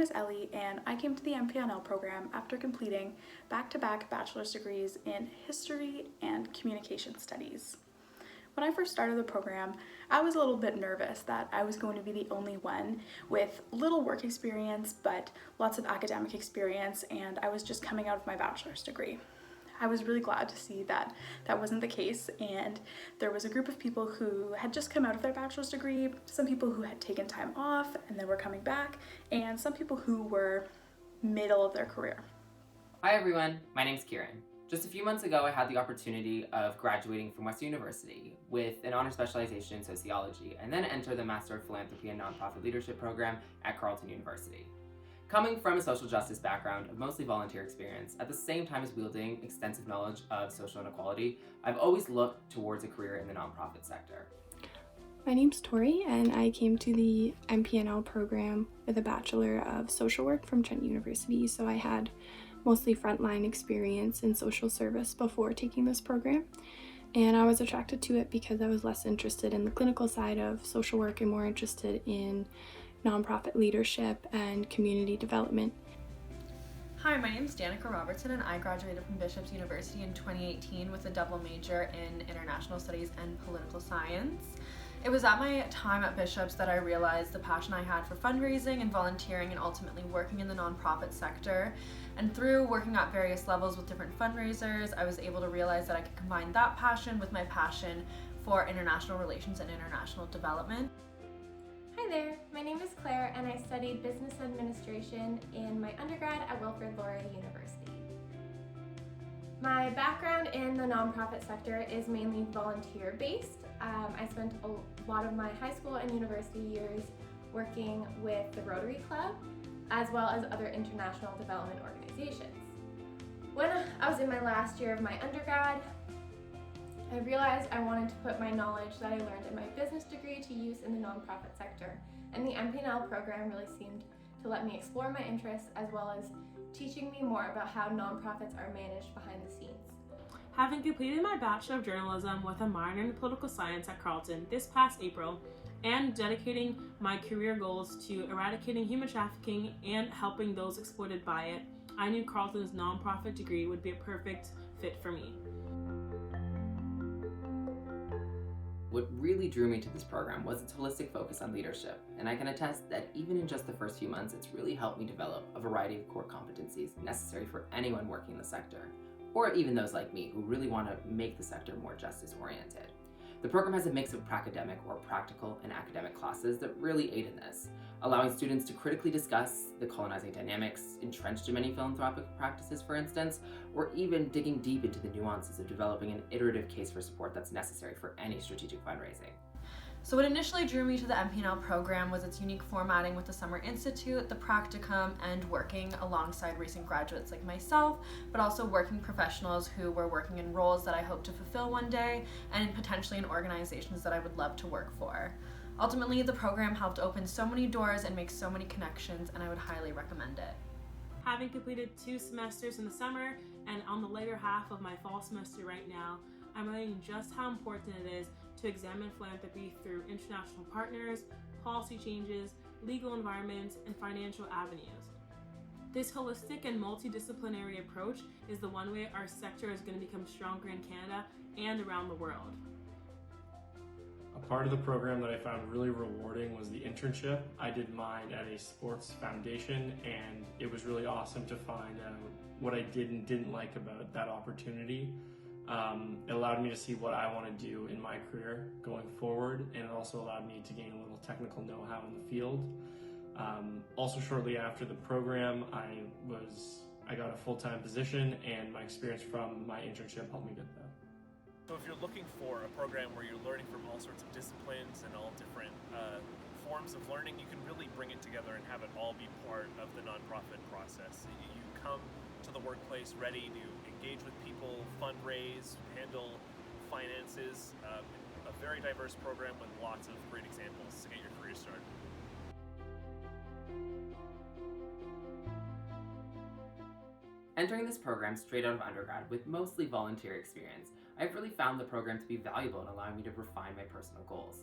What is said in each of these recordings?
is Ellie, and I came to the MPNL program after completing back-to-back bachelor's degrees in history and communication studies. When I first started the program, I was a little bit nervous that I was going to be the only one with little work experience but lots of academic experience, and I was just coming out of my bachelor's degree. I was really glad to see that that wasn't the case, and there was a group of people who had just come out of their bachelor's degree, some people who had taken time off and then were coming back, and some people who were middle of their career. Hi everyone, my name's Kieran. Just a few months ago, I had the opportunity of graduating from Western University with an honor specialization in sociology, and then enter the Master of Philanthropy and Nonprofit Leadership program at Carleton University. Coming from a social justice background of mostly volunteer experience, at the same time as wielding extensive knowledge of social inequality, I've always looked towards a career in the nonprofit sector. My name's Tory, and I came to the MPNL program with a Bachelor of Social Work from Trent University, so I had mostly frontline experience in social service before taking this program. And I was attracted to it because I was less interested in the clinical side of social work and more interested in nonprofit leadership and community development. Hi, my name is Danaka Robertson, and I graduated from Bishop's University in 2018 with a double major in international studies and political science. It was at my time at Bishop's that I realized the passion I had for fundraising and volunteering and ultimately working in the nonprofit sector. And through working at various levels with different fundraisers, I was able to realize that I could combine that passion with my passion for international relations and international development. Hi there, my name is Claire, and I studied business administration in my undergrad at Wilfrid Laurier University. My background in the nonprofit sector is mainly volunteer-based. I spent a lot of my high school and university years working with the Rotary Club, as well as other international development organizations. When I was in my last year of my undergrad, I realized I wanted to put my knowledge that I learned in my business degree to use in the nonprofit sector, and the MPNL program really seemed to let me explore my interests as well as teaching me more about how nonprofits are managed behind the scenes. Having completed my Bachelor of Journalism with a minor in political science at Carleton this past April, and dedicating my career goals to eradicating human trafficking and helping those exploited by it, I knew Carleton's nonprofit degree would be a perfect fit for me. What really drew me to this program was its holistic focus on leadership, and I can attest that even in just the first few months, it's really helped me develop a variety of core competencies necessary for anyone working in the sector, or even those like me who really want to make the sector more justice-oriented. The program has a mix of pracademic or practical and academic classes that really aid in this, allowing students to critically discuss the colonizing dynamics entrenched in many philanthropic practices, for instance, or even digging deep into the nuances of developing an iterative case for support that's necessary for any strategic fundraising. So what initially drew me to the MPNL program was its unique formatting with the Summer Institute, the practicum, and working alongside recent graduates like myself, but also working professionals who were working in roles that I hope to fulfill one day, and potentially in organizations that I would love to work for. Ultimately, the program helped open so many doors and make so many connections, and I would highly recommend it. Having completed 2 semesters in the summer and on the later half of my fall semester right now, I'm learning just how important it is to examine philanthropy through international partners, policy changes, legal environments, and financial avenues. This holistic and multidisciplinary approach is the one way our sector is going to become stronger in Canada and around the world. A part of the program that I found really rewarding was the internship. I did mine at a sports foundation, and it was really awesome to find out what I did and didn't like about that opportunity. It allowed me to see what I want to do in my career going forward, and it also allowed me to gain a little technical know-how in the field. Also, shortly after the program, I got a full-time position, and my experience from my internship helped me get that. So if you're looking for a program where you're learning from all sorts of disciplines and all different forms of learning, you can really bring it together and have it all be part of the nonprofit process. You come to the workplace ready to engage with people, fundraise, handle finances, a very diverse program with lots of great examples to get your career started. Entering this program straight out of undergrad with mostly volunteer experience, I've really found the program to be valuable in allowing me to refine my personal goals.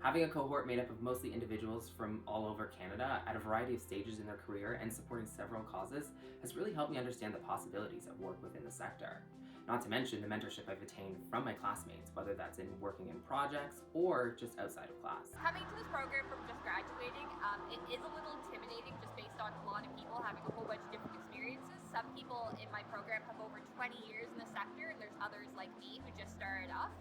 Having a cohort made up of mostly individuals from all over Canada at a variety of stages in their career and supporting several causes has really helped me understand the possibilities of work within the sector. Not to mention the mentorship I've attained from my classmates, whether that's in working in projects or just outside of class. Coming to this program from just graduating, it is a little intimidating just based on a lot of people having a whole bunch of different experiences. Some people in my program have over 20 years in the sector, and there's others like me who just started off.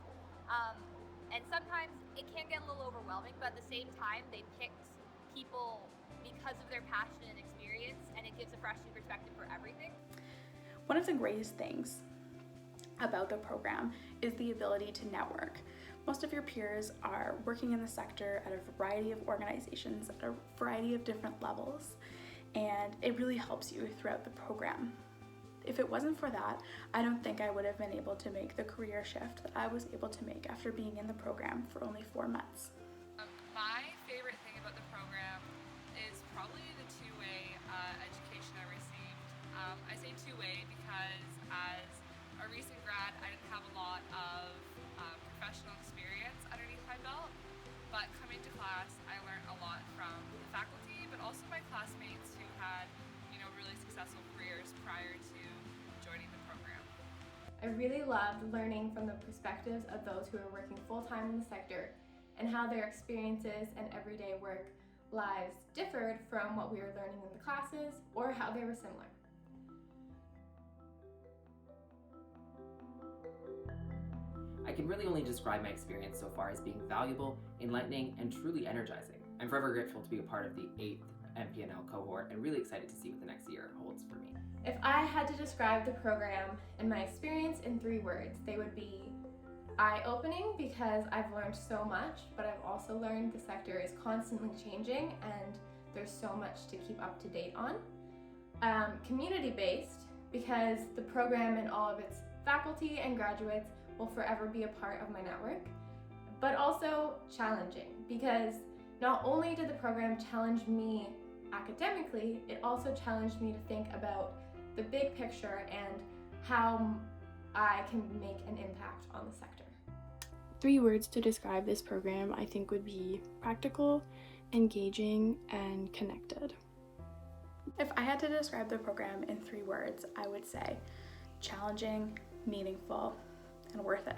And sometimes it can get a little overwhelming, but at the same time, they picked people because of their passion and experience, and it gives a fresh new perspective for everything. One of the greatest things about the program is the ability to network. Most of your peers are working in the sector at a variety of organizations at a variety of different levels, and it really helps you throughout the program. If it wasn't for that, I don't think I would have been able to make the career shift that I was able to make after being in the program for only 4 months. My favorite thing about the program is probably the two-way education I received. I say two-way because as a recent grad, I didn't have a lot of professional experience underneath my belt, but coming to class, I learned a lot from the faculty, but also my classmates who had, really successful careers prior to joining the program. I really loved learning from the perspectives of those who are working full-time in the sector and how their experiences and everyday work lives differed from what we were learning in the classes or how they were similar. I can really only describe my experience so far as being valuable, enlightening, and truly energizing. I'm forever grateful to be a part of the 8th MPNL cohort and really excited to see what the next year holds for me. If I had to describe the program and my experience in 3 words, they would be eye-opening because I've learned so much, but I've also learned the sector is constantly changing and there's so much to keep up to date on. Community-based because the program and all of its faculty and graduates will forever be a part of my network, but also challenging because not only did the program challenge me academically, it also challenged me to think about the big picture and how I can make an impact on the sector. 3 words to describe this program I think would be practical, engaging, and connected. If I had to describe the program in 3 words, I would say challenging, meaningful, and worth it.